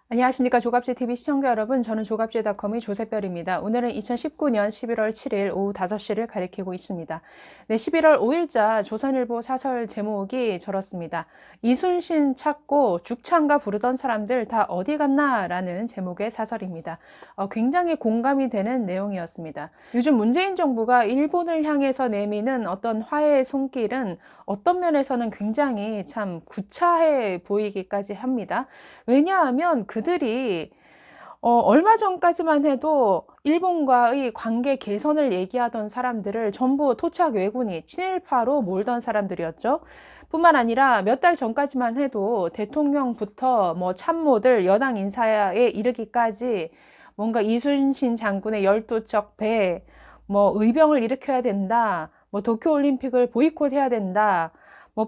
안녕하십니까. 조갑제TV 시청자 여러분, 저는 조갑제닷컴의 조세별입니다. 오늘은 2019년 11월 7일 오후 5시를 가리키고 있습니다. 네, 11월 5일자 조선일보 사설 제목이 저렇습니다. 이순신 찾고 죽창가 부르던 사람들 다 어디 갔나? 라는 제목의 사설입니다. 굉장히 공감이 되는 내용이었습니다. 요즘 문재인 정부가 일본을 향해서 내미는 어떤 화해의 손길은 어떤 면에서는 굉장히 참 구차해 보이기까지 합니다. 왜냐하면 그들이 얼마 전까지만 해도 일본과의 관계 개선을 얘기하던 사람들을 전부 토착 외군이 친일파로 몰던 사람들이었죠. 뿐만 아니라 몇 달 전까지만 해도 대통령부터 참모들 여당 인사에 이르기까지 뭔가 이순신 장군의 12척 배, 의병을 일으켜야 된다, 도쿄올림픽을 보이콧해야 된다,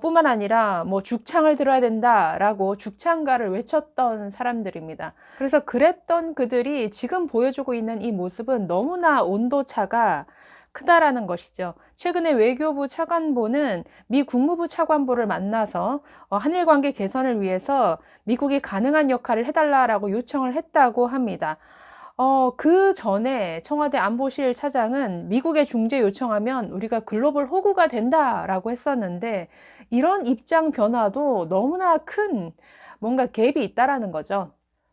뿐만 아니라 죽창을 들어야 된다라고 죽창가를 외쳤던 사람들입니다. 그래서 그랬던 그들이 지금 보여주고 있는 이 모습은 너무나 온도차가 크다라는 것이죠. 최근에 외교부 차관보는 미 국무부 차관보를 만나서 한일 관계 개선을 위해서 미국이 가능한 역할을 해달라고 요청을 했다고 합니다. 그 전에 청와대 안보실 차장은 미국에 중재 요청하면 우리가 글로벌 호구가 된다라고 했었는데, 이런 입장 변화도 너무나 큰 뭔가 갭이 있다라는 거죠.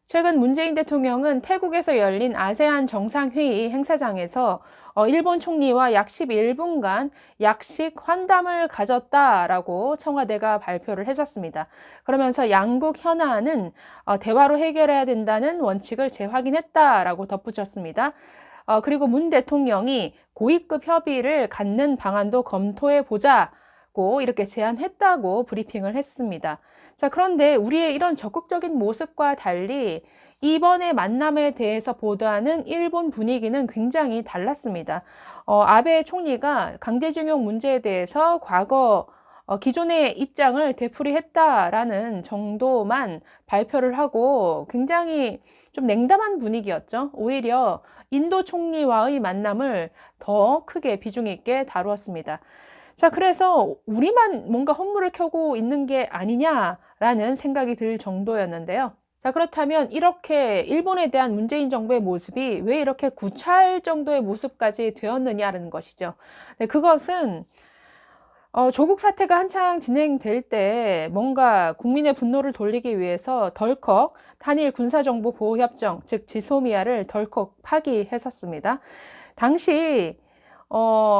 최근 문재인 대통령은 태국에서 열린 아세안 정상회의 행사장에서 일본 총리와 약 11분간 약식 환담을 가졌다라고 청와대가 발표를 해줬습니다. 그러면서 양국 현안은 대화로 해결해야 된다는 원칙을 재확인했다라고 덧붙였습니다. 그리고 문 대통령이 고위급 협의를 갖는 방안도 검토해 보자고 이렇게 제안했다고 브리핑을 했습니다. 자, 그런데 우리의 이런 적극적인 모습과 달리 이번의 만남에 대해서 보도하는 일본 분위기는 굉장히 달랐습니다. 아베 총리가 강제징용 문제에 대해서 과거 기존의 입장을 되풀이했다라는 정도만 발표를 하고 굉장히 좀 냉담한 분위기였죠. 오히려 인도 총리와의 만남을 더 크게 비중 있게 다루었습니다. 자, 그래서 우리만 뭔가 헛물을 켜고 있는 게 아니냐라는 생각이 들 정도였는데요. 자, 그렇다면 이렇게 일본에 대한 문재인 정부의 모습이 왜 이렇게 구차할 정도의 모습까지 되었느냐는 것이죠. 네, 그것은 조국 사태가 한창 진행될 때 뭔가 국민의 분노를 돌리기 위해서 덜컥 한일 군사정보보호협정, 즉 지소미아를 덜컥 파기했었습니다. 당시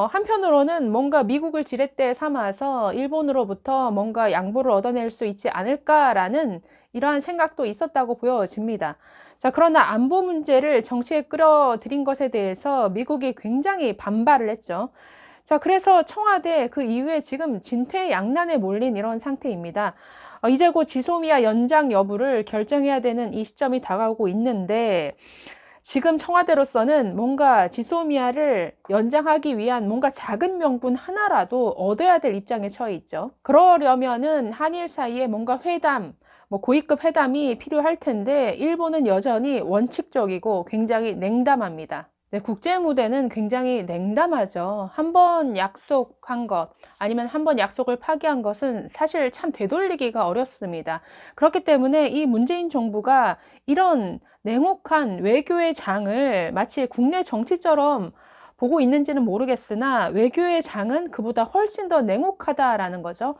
한편으로는 뭔가 미국을 지렛대 삼아서 일본으로부터 뭔가 양보를 얻어낼 수 있지 않을까라는 이러한 생각도 있었다고 보여집니다. 자, 그러나 안보 문제를 정치에 끌어들인 것에 대해서 미국이 굉장히 반발을 했죠. 자, 그래서 청와대 그 이후에 지금 진퇴양난에 몰린 이런 상태입니다. 이제 곧 지소미아 연장 여부를 결정해야 되는 이 시점이 다가오고 있는데, 지금 청와대로서는 뭔가 지소미아를 연장하기 위한 뭔가 작은 명분 하나라도 얻어야 될 입장에 처해 있죠. 그러려면은 한일 사이에 뭔가 회담, 고위급 회담이 필요할 텐데, 일본은 여전히 원칙적이고 굉장히 냉담합니다. 네, 국제 무대는 굉장히 냉담하죠. 한 번 약속한 것, 아니면 한 번 약속을 파기한 것은 사실 참 되돌리기가 어렵습니다. 그렇기 때문에 이 문재인 정부가 이런 냉혹한 외교의 장을 마치 국내 정치처럼 보고 있는지는 모르겠으나 외교의 장은 그보다 훨씬 더 냉혹하다라는 거죠.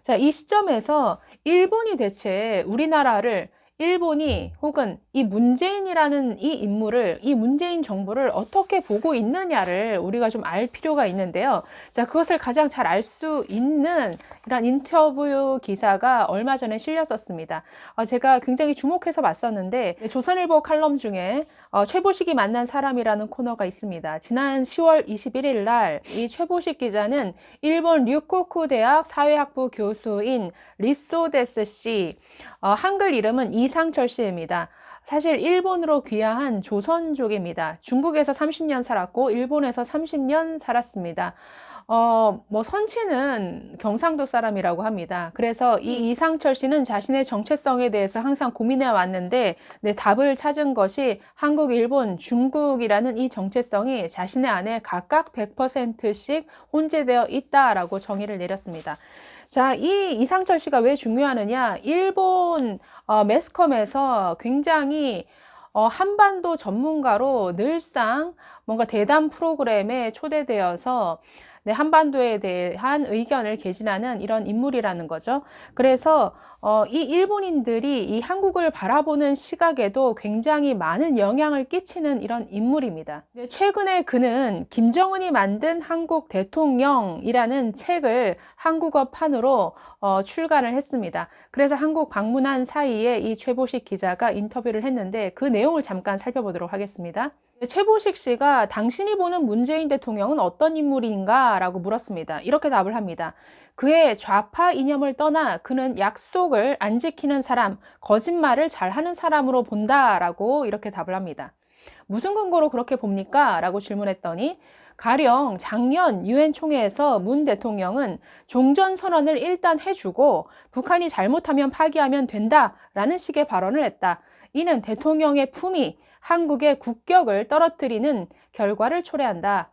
자, 이 시점에서 일본이 대체 우리나라를, 일본이 혹은 이 문재인이라는 이 인물을, 이 문재인 정부를 어떻게 보고 있느냐를 우리가 좀 알 필요가 있는데요. 자, 그것을 가장 잘 알 수 있는 이런 인터뷰 기사가 얼마 전에 실렸었습니다. 제가 굉장히 주목해서 봤었는데, 조선일보 칼럼 중에 최보식이 만난 사람이라는 코너가 있습니다. 지난 10월 21일 날 이 최보식 기자는 일본 류코쿠 대학 사회학부 교수인 리소데스 씨, 한글 이름은 이상철 씨입니다. 사실 일본으로 귀화한 조선족입니다. 중국에서 30년 살았고 일본에서 30년 살았습니다. 선친은 경상도 사람이라고 합니다. 그래서 이 이상철 씨는 자신의 정체성에 대해서 항상 고민해 왔는데, 네, 답을 찾은 것이 한국, 일본, 중국이라는 이 정체성이 자신의 안에 각각 100%씩 혼재되어 있다라고 정의를 내렸습니다. 자, 이 이상철 씨가 왜 중요하느냐? 일본 매스컴에서 굉장히 한반도 전문가로 늘상 뭔가 대담 프로그램에 초대되어서 네, 한반도에 대한 의견을 개진하는 이런 인물이라는 거죠. 그래서 이 일본인들이 이 한국을 바라보는 시각에도 굉장히 많은 영향을 끼치는 이런 인물입니다. 네, 최근에 그는 김정은이 만든 한국 대통령이라는 책을 한국어판으로 출간을 했습니다. 그래서 한국 방문한 사이에 이 최보식 기자가 인터뷰를 했는데 그 내용을 잠깐 살펴보도록 하겠습니다. 최보식 씨가 당신이 보는 문재인 대통령은 어떤 인물인가? 라고 물었습니다. 이렇게 답을 합니다. 그의 좌파 이념을 떠나 그는 약속을 안 지키는 사람, 거짓말을 잘하는 사람으로 본다 라고 이렇게 답을 합니다. 무슨 근거로 그렇게 봅니까? 라고 질문했더니 가령 작년 유엔 총회에서 문 대통령은 종전선언을 일단 해주고 북한이 잘못하면 파기하면 된다라는 식의 발언을 했다. 이는 대통령의 품위, 한국의 국격을 떨어뜨리는 결과를 초래한다.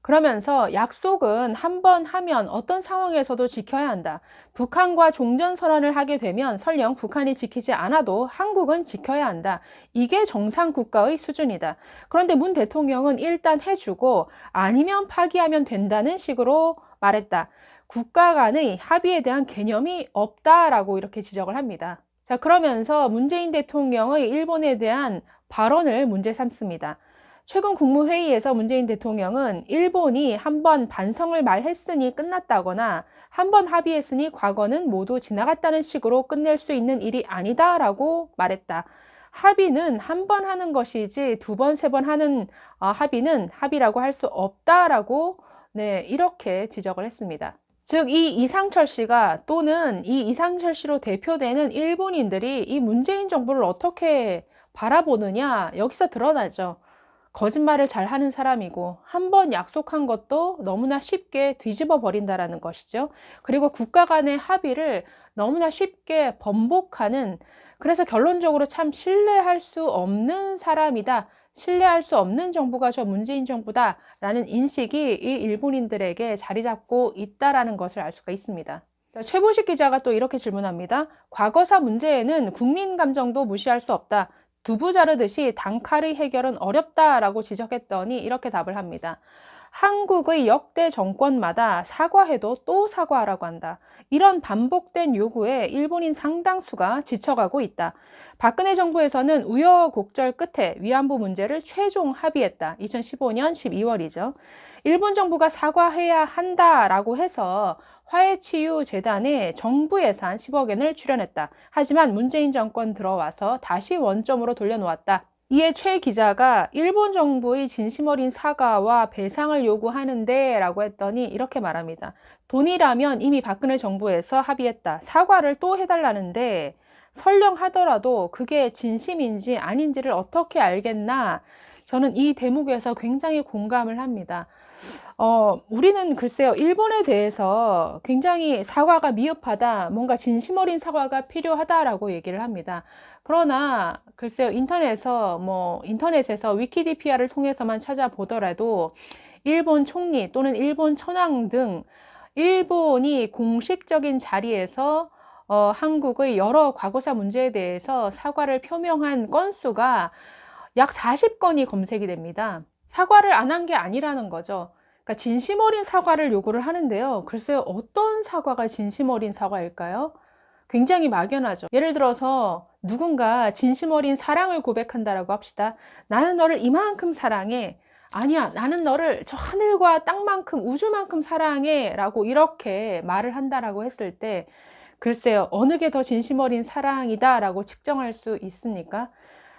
그러면서 약속은 한 번 하면 어떤 상황에서도 지켜야 한다. 북한과 종전선언을 하게 되면 설령 북한이 지키지 않아도 한국은 지켜야 한다. 이게 정상 국가의 수준이다. 그런데 문 대통령은 일단 해주고 아니면 파기하면 된다는 식으로 말했다. 국가 간의 합의에 대한 개념이 없다라고 이렇게 지적을 합니다. 자, 그러면서 문재인 대통령의 일본에 대한 발언을 문제 삼습니다. 최근 국무회의에서 문재인 대통령은 일본이 한번 반성을 말했으니 끝났다거나 한번 합의했으니 과거는 모두 지나갔다는 식으로 끝낼 수 있는 일이 아니다라고 말했다. 합의는 한 번 하는 것이지 두 번, 세 번 하는 합의는 합의라고 할 수 없다라고 네, 이렇게 지적을 했습니다. 즉, 이 이상철 씨가 또는 이 이상철 씨로 대표되는 일본인들이 이 문재인 정부를 어떻게 바라보느냐 여기서 드러나죠. 거짓말을 잘 하는 사람이고 한 번 약속한 것도 너무나 쉽게 뒤집어 버린다라는 것이죠. 그리고 국가 간의 합의를 너무나 쉽게 번복하는, 그래서 결론적으로 참 신뢰할 수 없는 사람이다. 신뢰할 수 없는 정부가 저 문재인 정부다 라는 인식이 이 일본인들에게 자리 잡고 있다라는 것을 알 수가 있습니다. 최보식 기자가 또 이렇게 질문합니다. 과거사 문제에는 국민 감정도 무시할 수 없다. 두부 자르듯이 단칼의 해결은 어렵다라고 지적했더니 이렇게 답을 합니다. 한국의 역대 정권마다 사과해도 또 사과하라고 한다. 이런 반복된 요구에 일본인 상당수가 지쳐가고 있다. 박근혜 정부에서는 우여곡절 끝에 위안부 문제를 최종 합의했다. 2015년 12월이죠. 일본 정부가 사과해야 한다라고 해서 화해치유재단에 정부 예산 10억 엔을 출연했다. 하지만 문재인 정권 들어와서 다시 원점으로 돌려놓았다. 이에 최 기자가 일본 정부의 진심 어린 사과와 배상을 요구하는데 라고 했더니 이렇게 말합니다. 돈이라면 이미 박근혜 정부에서 합의했다. 사과를 또 해달라는데 설령 하더라도 그게 진심인지 아닌지를 어떻게 알겠나? 저는 이 대목에서 굉장히 공감을 합니다. 우리는 글쎄요, 일본에 대해서 굉장히 사과가 미흡하다, 뭔가 진심 어린 사과가 필요하다라고 얘기를 합니다. 그러나 글쎄요, 인터넷에서 위키디피아를 통해서만 찾아보더라도 일본 총리 또는 일본 천황 등 일본이 공식적인 자리에서 한국의 여러 과거사 문제에 대해서 사과를 표명한 건수가 약 40건이 검색이 됩니다. 사과를 안 한 게 아니라는 거죠. 그러니까 진심 어린 사과를 요구를 하는데요. 글쎄요, 어떤 사과가 진심 어린 사과일까요? 굉장히 막연하죠. 예를 들어서 누군가 진심 어린 사랑을 고백한다라고 합시다. 나는 너를 이만큼 사랑해. 아니야, 나는 너를 저 하늘과 땅만큼, 우주만큼 사랑해. 라고 이렇게 말을 한다라고 했을 때 글쎄요, 어느 게 더 진심 어린 사랑이다 라고 측정할 수 있습니까?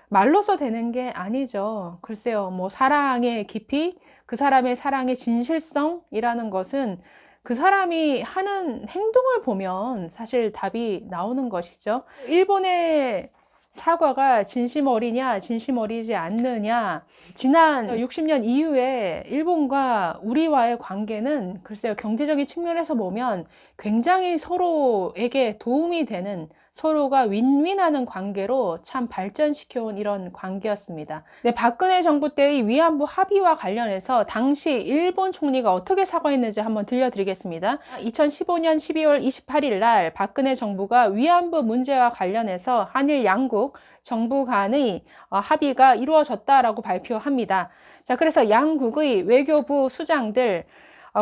말로써 되는 게 아니죠. 글쎄요, 사랑의 깊이, 그 사람의 사랑의 진실성이라는 것은 그 사람이 하는 행동을 보면 사실 답이 나오는 것이죠. 일본의 사과가 진심 어리냐, 진심 어리지 않느냐. 지난 60년 이후에 일본과 우리와의 관계는 글쎄요, 경제적인 측면에서 보면 굉장히 서로에게 도움이 되는, 서로가 윈윈하는 관계로 참 발전시켜온 이런 관계였습니다. 네, 박근혜 정부 때의 위안부 합의와 관련해서 당시 일본 총리가 어떻게 사과했는지 한번 들려드리겠습니다. 2015년 12월 28일 날 박근혜 정부가 위안부 문제와 관련해서 한일 양국 정부 간의 합의가 이루어졌다라고 발표합니다. 자, 그래서 양국의 외교부 수장들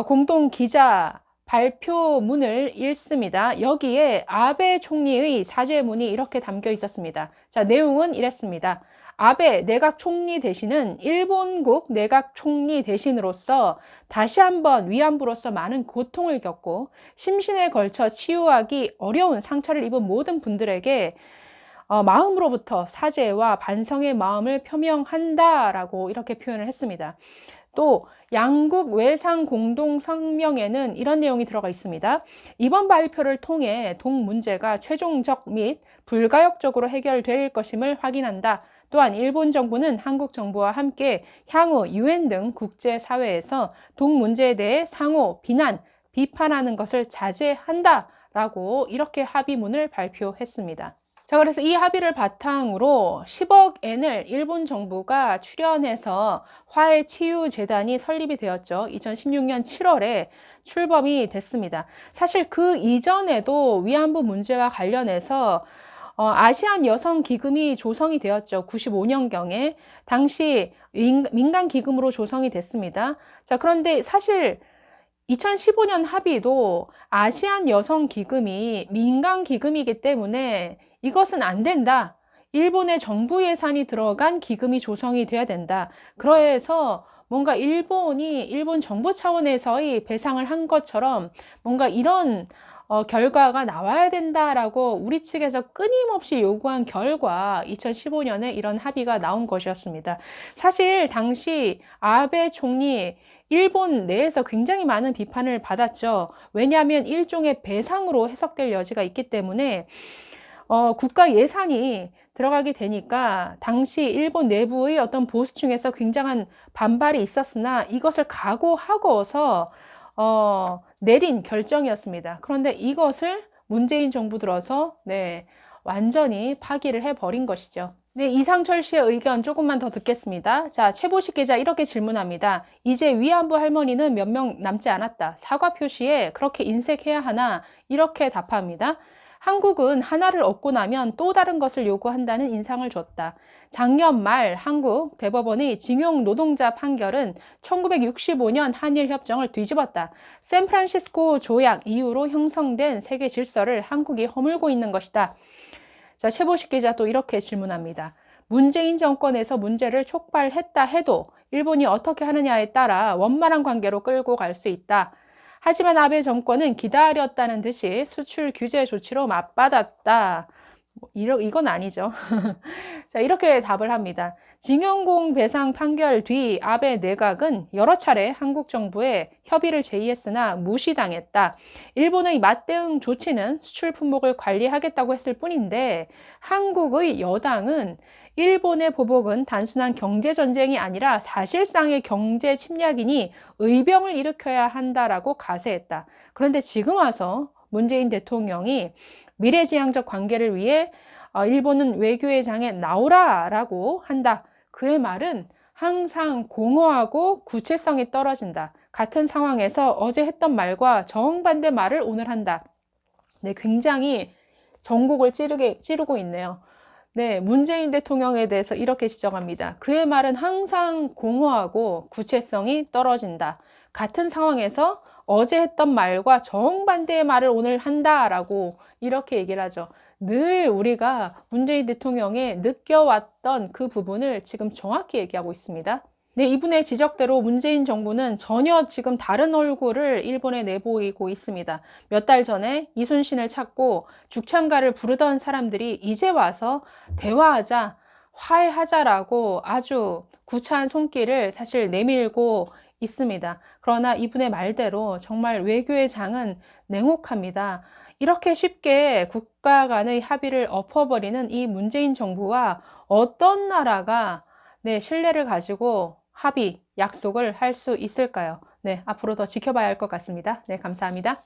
공동 기자 발표문을 읽습니다. 여기에 아베 총리의 사죄문이 이렇게 담겨 있었습니다. 자, 내용은 이랬습니다. 아베 내각 총리 대신은 일본국 내각 총리 대신으로서 다시 한번 위안부로서 많은 고통을 겪고 심신에 걸쳐 치유하기 어려운 상처를 입은 모든 분들에게 마음으로부터 사죄와 반성의 마음을 표명한다라고 이렇게 표현을 했습니다. 또 양국 외상 공동 성명에는 이런 내용이 들어가 있습니다. 이번 발표를 통해 동 문제가 최종적 및 불가역적으로 해결될 것임을 확인한다. 또한 일본 정부는 한국 정부와 함께 향후 유엔 등 국제사회에서 동 문제에 대해 상호 비난, 비판하는 것을 자제한다. 라고 이렇게 합의문을 발표했습니다. 자, 그래서 이 합의를 바탕으로 10억 엔을 일본 정부가 출연해서 화해치유재단이 설립이 되었죠. 2016년 7월에 출범이 됐습니다. 사실 그 이전에도 위안부 문제와 관련해서 아시안 여성 기금이 조성이 되었죠. 95년경에 당시 민간 기금으로 조성이 됐습니다. 자, 그런데 사실 2015년 합의도 아시안 여성 기금이 민간 기금이기 때문에 이것은 안 된다. 일본의 정부 예산이 들어간 기금이 조성이 돼야 된다. 그래서 뭔가 일본 정부 차원에서의 배상을 한 것처럼 뭔가 이런 결과가 나와야 된다라고 우리 측에서 끊임없이 요구한 결과 2015년에 이런 합의가 나온 것이었습니다. 사실 당시 아베 총리 일본 내에서 굉장히 많은 비판을 받았죠. 왜냐하면 일종의 배상으로 해석될 여지가 있기 때문에 국가 예산이 들어가게 되니까 당시 일본 내부의 어떤 보수층에서 굉장한 반발이 있었으나 이것을 각오하고서 내린 결정이었습니다. 그런데 이것을 문재인 정부 들어서 완전히 파기를 해버린 것이죠. 네, 이상철 씨의 의견 조금만 더 듣겠습니다. 자, 최보식 기자 이렇게 질문합니다. 이제 위안부 할머니는 몇 명 남지 않았다. 사과 표시에 그렇게 인색해야 하나? 이렇게 답합니다. 한국은 하나를 얻고 나면 또 다른 것을 요구한다는 인상을 줬다. 작년 말 한국 대법원의 징용 노동자 판결은 1965년 한일협정을 뒤집었다. 샌프란시스코 조약 이후로 형성된 세계 질서를 한국이 허물고 있는 것이다. 자, 최보식 기자 또 이렇게 질문합니다. 문재인 정권에서 문제를 촉발했다 해도 일본이 어떻게 하느냐에 따라 원만한 관계로 끌고 갈 수 있다. 하지만 아베 정권은 기다렸다는 듯이 수출 규제 조치로 맞받았다. 이건 아니죠. 자, 이렇게 답을 합니다. 징용공 배상 판결 뒤 아베 내각은 여러 차례 한국 정부에 협의를 제의했으나 무시당했다. 일본의 맞대응 조치는 수출 품목을 관리하겠다고 했을 뿐인데 한국의 여당은 일본의 보복은 단순한 경제전쟁이 아니라 사실상의 경제 침략이니 의병을 일으켜야 한다라고 가세했다. 그런데 지금 와서 문재인 대통령이 미래지향적 관계를 위해 일본은 외교의 장에 나오라라고 한다. 그의 말은 항상 공허하고 구체성이 떨어진다. 같은 상황에서 어제 했던 말과 정반대 말을 오늘 한다. 네, 굉장히 전국을 찌르고 있네요. 네, 문재인 대통령에 대해서 이렇게 지적합니다. 그의 말은 항상 공허하고 구체성이 떨어진다. 같은 상황에서 어제 했던 말과 정반대의 말을 오늘 한다라고 이렇게 얘기를 하죠. 늘 우리가 문재인 대통령의 느껴왔던 그 부분을 지금 정확히 얘기하고 있습니다. 네, 이분의 지적대로 문재인 정부는 전혀 지금 다른 얼굴을 일본에 내보이고 있습니다. 몇 달 전에 이순신을 찾고 죽창가를 부르던 사람들이 이제 와서 대화하자, 화해하자라고 아주 구차한 손길을 사실 내밀고 있습니다. 그러나 이분의 말대로 정말 외교의 장은 냉혹합니다. 이렇게 쉽게 국가 간의 합의를 엎어버리는 이 문재인 정부와 어떤 나라가 신뢰를 가지고 합의, 약속을 할 수 있을까요? 네, 앞으로 더 지켜봐야 할 것 같습니다. 네, 감사합니다.